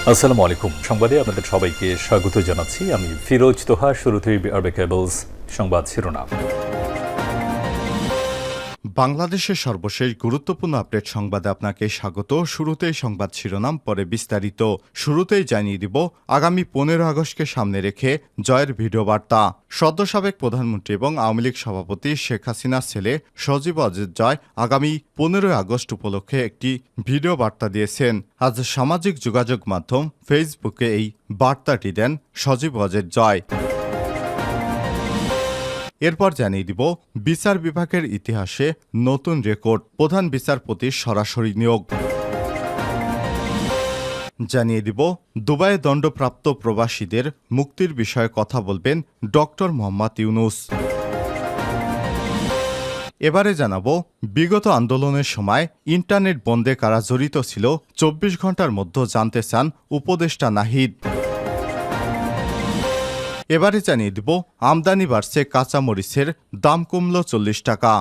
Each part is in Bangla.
আসসালামু আলাইকুম। সংবাদে আপনাদের সবাইকে স্বাগত জানাচ্ছি। আমি ফিরোজ তোহা। শুরুতেই আরবে কেবলস সংবাদ শিরোনাম। বাংলাদেশের সর্বশেষ গুরুত্বপূর্ণ আপডেট সংবাদে আপনাকে স্বাগত। শুরুতেই সংবাদ শিরোনাম, পরে বিস্তারিত। শুরুতেই জানিয়ে দিব, আগামী 15 আগস্টকে সামনে রেখে জয়ের ভিডিও বার্তা। সদ্য সাবেক প্রধানমন্ত্রী এবং আওয়ামী লীগ সভাপতি শেখ হাসিনার ছেলে সজীব ওয়াজেদ জয় আগামী 15 আগস্ট উপলক্ষে একটি ভিডিও বার্তা দিয়েছেন। আজ সামাজিক যোগাযোগ মাধ্যম ফেসবুকে এই বার্তাটি দেন সজীব ওয়াজেদ জয়। এরপর জানিয়ে দিব, বিচার বিভাগের ইতিহাসে নতুন রেকর্ড, প্রধান বিচারপতির সরাসরি নিয়োগ। জানিয়ে দিব, দুবাইয়ে দণ্ডপ্রাপ্ত প্রবাসীদের মুক্তির বিষয়ে কথা বলবেন ডক্টর মোহাম্মদ ইউনুস। এবারে জানাবো, বিগত আন্দোলনের সময় ইন্টারনেট বন্ধে কারা জড়িত ছিল 24 ঘন্টার মধ্যে জানতে চান উপদেষ্টা নাহিদ। এবারে জানিয়ে দিব, আমদানি বাড়ছে, কাঁচামরিচের দাম কমল 40 টাকা।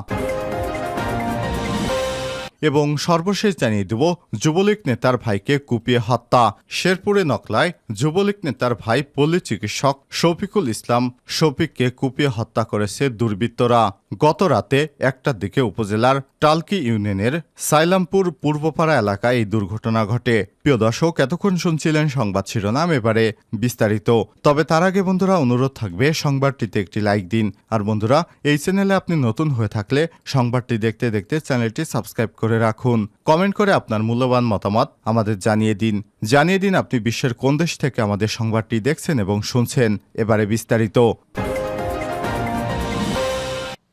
এবং সর্বশেষ জানিয়ে দেব, যুবলীগ নেতার ভাইকে কুপিয়ে হত্যা। শেরপুরে নকলায় যুবলীগ নেতার ভাই পল্লী চিকিৎসক শফিকুল ইসলাম শফিককে কুপিয়ে হত্যা করেছে দুর্বৃত্তরা। গত রাতে 1টার দিকে উপজেলার টালকি ইউনিয়নের সাইলামপুর পূর্বপাড়া এলাকায় এই দুর্ঘটনা ঘটে। প্রিয় দর্শক, এতক্ষণ শুনছিলেন সংবাদ শিরোনাম, এবারে বিস্তারিত। তবে তার আগে বন্ধুরা, অনুরোধ থাকবে সংবাদটিতে একটি লাইক দিন। আর বন্ধুরা, এই চ্যানেলে আপনি নতুন হয়ে থাকলে সংবাদটি দেখতে দেখতে চ্যানেলটি সাবস্ক্রাইব করে রাখুন। কমেন্ট করে আপনার মূল্যবান মতামত আমাদের জানিয়ে দিন আপনি বিশ্বের কোন দেশ থেকে আমাদের সংবাদটি দেখছেন এবং শুনছেন। এবারে বিস্তারিত।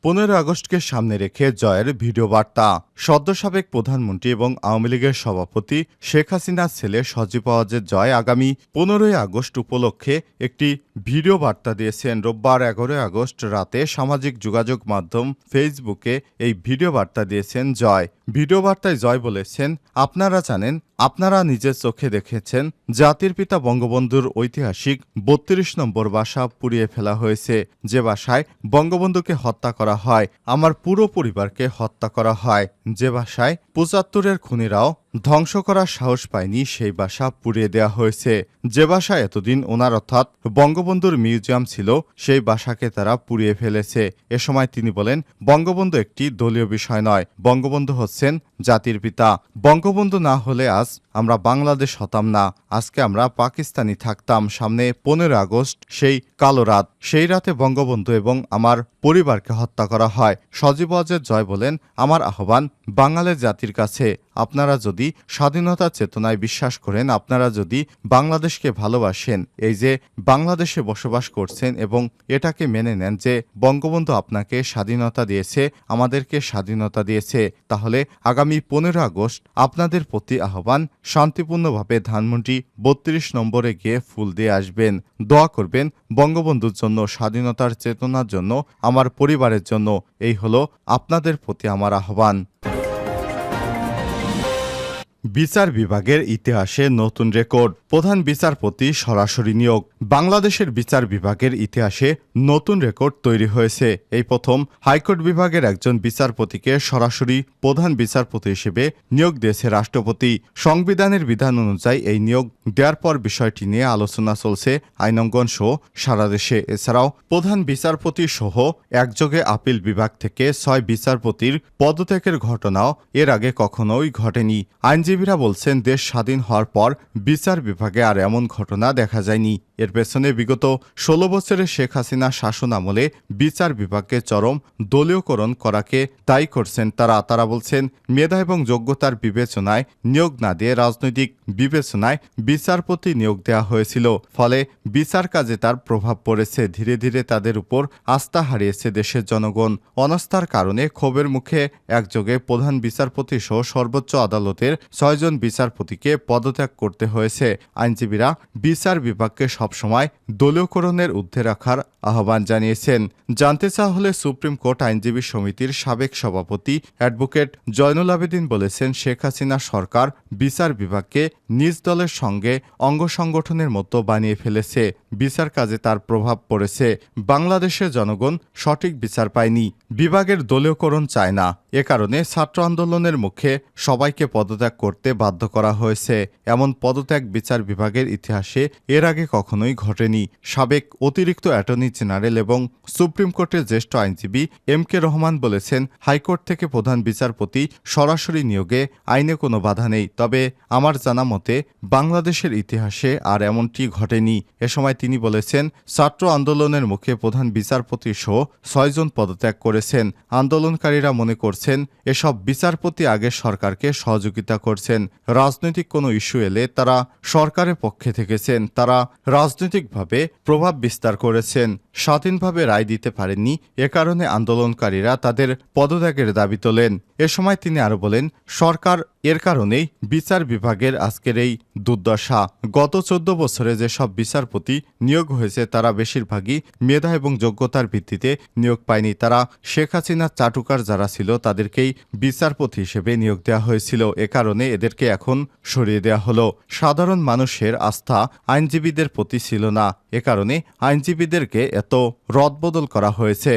15 আগস্টকে সামনে রেখে জয়ের ভিডিও বার্তা। সদ্য সাবেক প্রধানমন্ত্রী এবং আওয়ামী লীগের সভাপতি শেখ হাসিনার ছেলে সজীব ওয়াজেদ জয় আগামী 15 আগস্ট উপলক্ষে একটি ভিডিও বার্তা দিয়েছেন। রোববার 11 আগস্ট রাতে সামাজিক যোগাযোগ মাধ্যম ফেসবুকে এই ভিডিও বার্তা দিয়েছেন জয়। ভিডিও বার্তায় জয় বলেছেন, আপনারা জানেন, আপনারা নিজের চোখে দেখেছেন, জাতির পিতা বঙ্গবন্ধুর ঐতিহাসিক 32 নম্বর বাসা পুড়িয়ে ফেলা হয়েছে। যে বাসায় বঙ্গবন্ধুকে হত্যা করা হয়, আমার পুরো পরিবারকে হত্যা করা হয়। যে বাসায় 75-এর খুনিরাও ধ্বংস করার সাহস পায়নি, সেই বাসা পুড়িয়ে দেওয়া হয়েছে। যে বাসায় এতদিন ওনার অর্থাৎ বঙ্গবন্ধুর মিউজিয়াম ছিল, সেই বাসাকে তারা পুড়িয়ে ফেলেছে। এ সময় তিনি বলেন, বঙ্গবন্ধু একটি দলীয় বিষয় নয়, বঙ্গবন্ধু হচ্ছেন জাতির পিতা। বঙ্গবন্ধু না হলে আজ আমরা বাংলাদেশ হতাম না, আজকে আমরা পাকিস্তানি থাকতাম। সামনে 15 আগস্ট, সেই কালো রাত, সেই রাতে বঙ্গবন্ধু এবং আমার পরিবারকে হত্যা করা হয়। সজীব ওয়াজেদ জয় বলেন, আমার আহ্বান বাঙালির জাতির কাছে, আপনারা যদি স্বাধীনতার চেতনায় বিশ্বাস করেন, আপনারা যদি বাংলাদেশকে ভালোবাসেন, এই যে বাংলাদেশে বসবাস করছেন এবং এটাকে মেনে নেন যে বঙ্গবন্ধু আপনাকে স্বাধীনতা দিয়েছে, আমাদেরকে স্বাধীনতা দিয়েছে, তাহলে আগামী 15 আগস্ট আপনাদের প্রতি আহ্বান, শান্তিপূর্ণভাবে ধানমন্ডি 32 নম্বরে গিয়ে ফুল দিয়ে আসবেন, দোয়া করবেন বঙ্গবন্ধুর জন্য, স্বাধীনতার চেতনার জন্য, আমার পরিবারের জন্য। এই হলো আপনাদের প্রতি আমার আহ্বান। বিচার বিভাগের ইতিহাসে নতুন রেকর্ড, প্রধান বিচারপতি সরাসরি নিয়োগ। বাংলাদেশের বিচার বিভাগের ইতিহাসে নতুন রেকর্ড তৈরি হয়েছে। এই প্রথম হাইকোর্ট বিভাগের একজন বিচারপতিকে সরাসরি প্রধান বিচারপতি হিসেবে নিয়োগ দিয়েছে রাষ্ট্রপতি। সংবিধানের বিধান অনুযায়ী এই নিয়োগ দেওয়ার পর বিষয়টি নিয়ে আলোচনা চলছে আইনঙ্গন সহ সারা দেশে। এছাড়াও প্রধান বিচারপতি সহ একযোগে আপিল বিভাগ থেকে 6 বিচারপতির পদত্যাগের ঘটনাও এর আগে কখনোই ঘটেনি। আইনজীবীরা বলছেন, দেশ স্বাধীন হওয়ার পর বিচার বিভাগে আর এমন ঘটনা দেখা যায়নি। এর পেছনে বিগত 16 বছরের শেখ হাসিনা শাসন আমলে বিচার বিভাগকে চরম দলীয়করণ করাকে দায়ী করছেন তারা বলছেন, মেধা এবং যোগ্যতার বিবেচনায় নিয়োগ না দিয়ে রাজনৈতিক বিবেচনায় বিচারপতি নিয়োগ দেওয়া হয়েছিল। ফলে বিচার কাজে তার প্রভাব পড়েছে। ধীরে ধীরে তাদের উপর আস্থা হারিয়েছে দেশের জনগণ। অনাস্থার কারণে ক্ষোভের মুখে একযোগে প্রধান বিচারপতি সহ সর্বোচ্চ আদালতের 6 জন বিচারপতিকে পদত্যাগ করতে হয়েছে। আইনজীবীরা বিচার বিভাগকে সবসময় দলীয়করণের ঊর্ধ্বে রাখার আহ্বান জানিয়েছেন। জানতে চাওয়া হলে সুপ্রিম কোর্ট আইনজীবী সমিতির সাবেক সভাপতি অ্যাডভোকেট জয়নুল আবেদিন বলেছেন, শেখ হাসিনা সরকার বিচার বিভাগকে নিজ দলের সঙ্গে অঙ্গ সংগঠনের মতো বানিয়ে ফেলেছে। বিচার কাজে তার প্রভাব পড়েছে। বাংলাদেশের জনগণ সঠিক বিচার পায়নি, বিভাগের দলীয়করণ চায় না। এ কারণে ছাত্র আন্দোলনের মুখে সবাইকে পদত্যাগ করতে বাধ্য করা হয়েছে। এমন পদত্যাগ বিচার বিভাগের ইতিহাসে এর আগে কখনোই ঘটেনি। সাবেক অতিরিক্ত অ্যাটর্নি জেনারেল এবং সুপ্রিম কোর্টের জ্যেষ্ঠ আইনজীবী MK রহমান বলেছেন, হাইকোর্ট থেকে প্রধান বিচারপতি সরাসরি নিয়োগে আইনে কোনো বাধা নেই। তবে আমার জানা মতে বাংলাদেশের ইতিহাসে আর এমনটি ঘটেনি। এ সময় তিনি বলেছেন, ছাত্র আন্দোলনের মুখে প্রধান বিচারপতি সহ 6 জন পদত্যাগ করেছেন। আন্দোলনকারীরা মনে করছেন এসব বিচারপতি আগে সরকারকে সহযোগিতা করছেন। রাজনৈতিক কোনো ইস্যু এলে তারা সরকারের পক্ষে থেকেছেন। তারা রাজনৈতিকভাবে প্রভাব বিস্তার করেছেন, স্বাধীনভাবে রায় দিতে পারেননি। এ কারণে আন্দোলনকারীরা তাদের পদত্যাগের দাবি তোলেন। এ সময় তিনি আরও বলেন, সরকার এর কারণেই বিচার বিভাগের আজকের এই দুর্দশা। গত 14 বছরে যেসব বিচারপতি নিয়োগ হয়েছে তারা বেশিরভাগই মেধা এবং যোগ্যতার ভিত্তিতে নিয়োগ পায়নি। তারা শেখ হাসিনার চাটুকার যারা ছিল তাদেরকেই বিচারপতি হিসেবে নিয়োগ দেওয়া হয়েছিল। এ কারণে এদেরকে এখন সরিয়ে দেওয়া হলো। সাধারণ মানুষের আস্থা আইনজীবীদের প্রতি ছিল না। এ কারণে আইনজীবীদেরকে এত রদবদল করা হয়েছে।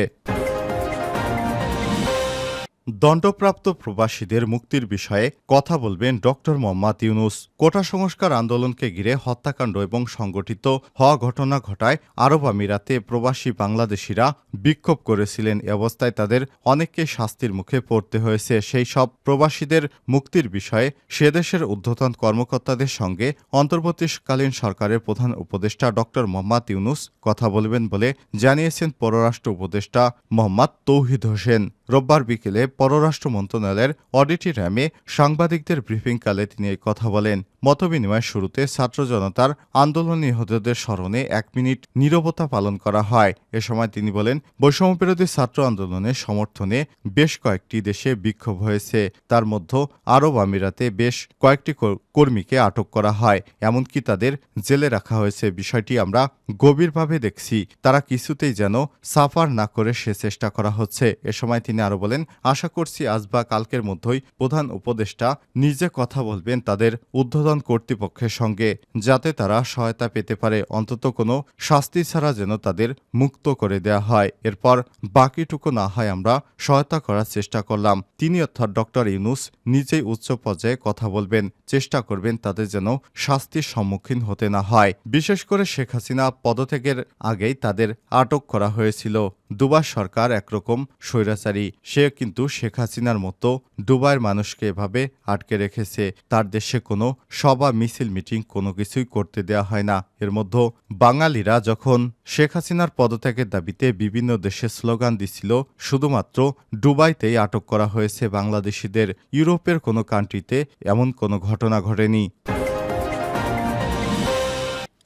দণ্ডপ্রাপ্ত প্রবাসীদের মুক্তির বিষয়ে কথা বলবেন ডক্টর মোহাম্মদ ইউনূস। কোটা সংস্কার আন্দোলনকে ঘিরে হত্যাকাণ্ড এবং সংগঠিত হওয়া ঘটনা ঘটায় আরব আমিরাতে প্রবাসী বাংলাদেশিরা বিক্ষোভ করেছিলেন। এ অবস্থায় তাদের অনেককে শাস্তির মুখে পড়তে হয়েছে। সেই সব প্রবাসীদের মুক্তির বিষয়ে সে দেশের ঊর্ধ্বতন কর্মকর্তাদের সঙ্গে অন্তর্বর্তীকালীন সরকারের প্রধান উপদেষ্টা ডক্টর মোহাম্মদ ইউনূস কথা বলবেন বলে জানিয়েছেন পররাষ্ট্র উপদেষ্টা মোহাম্মদ তৌহিদ হোসেন। রোববার বিকেলে পররাষ্ট্র মন্ত্রণালয়ের অডিটোরিয়ামে সাংবাদিকদের ব্রিফিংকালে তিনি এই কথা বলেন। মতবিনিময়ের শুরুতে ছাত্র জনতার আন্দোলন নিহতদের স্মরণে 1 মিনিট নীরবতা পালন করা হয়। এ সময় তিনি বলেন, বৈষম্যবিরোধী ছাত্র আন্দোলনের সমর্থনে বেশ কয়েকটি দেশে বিক্ষোভ হয়েছে। তার মধ্যে আরব আমিরাতে বেশ কয়েকটি কর্মীকে আটক করা হয়, এমনকি তাদের জেলে রাখা হয়েছে। বিষয়টি আমরা গভীরভাবে দেখছি। তারা কিছুতেই যেন সাফার না করে সে চেষ্টা করা হচ্ছে। এ সময় তিনি আরো বলেন, আশা করছি আজ বা কালকের মধ্যেই প্রধান উপদেষ্টা নিজে কথা বলবেন তাদের ঊর্ধ্বতন কর্তৃপক্ষের সঙ্গে, যাতে তারা সহায়তা পেতে পারে। অন্তত কোনো শাস্তি ছাড়া যেন তাদের মুক্ত করে দেয়া হয়। এরপর বাকিটুকু না হয় আমরা সহায়তা করার চেষ্টা করলাম। তিনি অর্থাৎ ডক্টর ইউনূস নিজেই উচ্চ পর্যায়ে কথা বলবেন, চেষ্টা করবেন তাদের যেন শাস্তির সম্মুখীন হতে না হয়। বিশেষ করে শেখ হাসিনা পদত্যাগের আগেই তাদের আটক করা হয়েছিল। দুবার সরকার একরকম স্বৈরাচারী, সে কিন্তু শেখ হাসিনার মতো দুবাইয়ের মানুষকে এভাবে আটকে রেখেছে। তার দেশে কোনো সভা মিছিল মিটিং কোনো কিছুই করতে দেয়া হয় না। এর মধ্যে বাঙালিরা যখন শেখ হাসিনার পদত্যাগের দাবিতে বিভিন্ন দেশে স্লোগান দিছিল, শুধুমাত্র দুবাইতেই আটক করা হয়েছে বাংলাদেশিদের। ইউরোপের কোনো কান্ট্রিতে এমন কোনো ঘটনা ঘটেনি।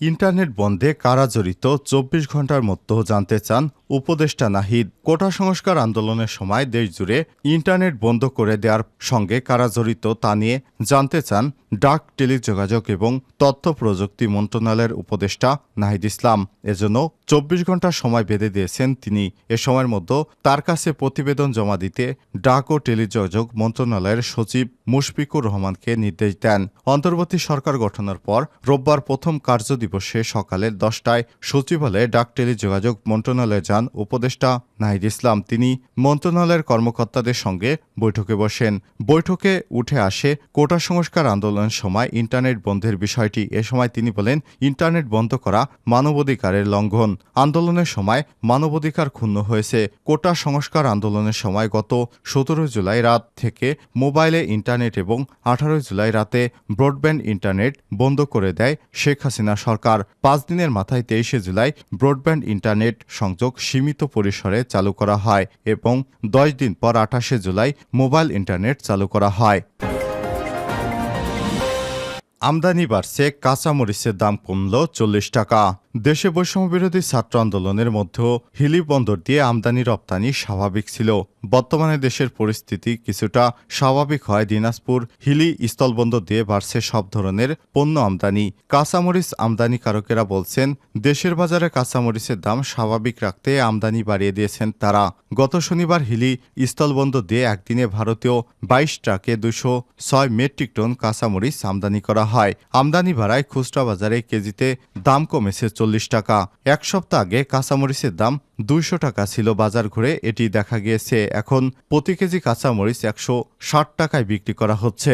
ইন্টারনেট বন্ধে কারা জড়িত 24 ঘন্টার মধ্যে জানতে চান উপদেষ্টা নাহিদ। কোটা সংস্কার আন্দোলনের সময় দেশজুড়ে ইন্টারনেট বন্ধ করে দেওয়ার সঙ্গে কারা জড়িত তা নিয়ে জানতে চান ডাক, টেলিযোগাযোগ এবং তথ্য প্রযুক্তি মন্ত্রণালয়ের উপদেষ্টা নাহিদ ইসলাম। এজন্য 24 ঘন্টা সময় বেঁধে দিয়েছেন তিনি। এ সময়ের মধ্যে তার কাছে প্রতিবেদন জমা দিতে ডাক ও টেলিযোগাযোগ মন্ত্রণালয়ের সচিব মুশফিকুর রহমানকে নির্দেশ দেন। অন্তর্বর্তী সরকার গঠনের পর রোববার প্রথম কার্যদিবসে সকালে 10টায় সচিবালয়ে ডাক, টেলিযোগাযোগ মন্ত্রণালয়ে যান উপদেষ্টা নাহিদ ইসলাম। তিনি মন্ত্রণালয়ের কর্মকর্তাদের সঙ্গে বৈঠকে বসেন। বৈঠকে উঠে আসে কোটা সংস্কার আন্দোলনের সময় ইন্টারনেট বন্ধের বিষয়টি। এ সময় তিনি বলেন, ইন্টারনেট বন্ধ করা মানবাধিকারের লঙ্ঘন। আন্দোলনের সময় মানবাধিকার ক্ষুণ্ণ হয়েছে। কোটা সংস্কার আন্দোলনের সময় গত 17 জুলাই রাত থেকে মোবাইলে ইন্টারনেট এবং 18 জুলাই রাতে ব্রডব্যান্ড ইন্টারনেট বন্ধ করে দেয় শেখ হাসিনা সরকার। 5 দিনের মাথায় 23 জুলাই ব্রডব্যান্ড ইন্টারনেট সংযোগ সীমিত পরিসরে চালু করা হয় এবং 10 দিন পর 28 জুলাই মোবাইল ইন্টারনেট চালু করা হয়। আমদানি বাড়ছে, কাঁচামরিচের দাম কমল 40 টাকা। দেশে বৈষম্যবিরোধী ছাত্র আন্দোলনের মধ্যেও হিলি বন্দর দিয়ে আমদানি রপ্তানি স্বাভাবিক ছিল। বর্তমানে দেশের পরিস্থিতি কিছুটা স্বাভাবিক হয় দিনাজপুর হিলি স্থলবন্দর দিয়ে বাড়ছে সব ধরনের পণ্য আমদানি। কাঁচামরিচ আমদানিকারকেরা বলছেন, দেশের বাজারে কাঁচামরিচের দাম স্বাভাবিক রাখতে আমদানি বাড়িয়ে দিয়েছেন তারা। গত শনিবার হিলি স্থলবন্দর দিয়ে একদিনে ভারতীয় 22 ট্রাকে 206 মেট্রিক টন কাঁচামরিচ আমদানি করা হয়। আমদানি বাড়ায় খুচরা বাজারে কেজিতে দাম কমেছে 40 টাকা। এক সপ্তাহ আগে কাঁচামরিচের দাম 200 টাকা ছিল বাজার ঘুরে, এটি দেখা গিয়েছে এখন প্রতি কেজি কাঁচামরিচ 160 টাকায় বিক্রি করা হচ্ছে।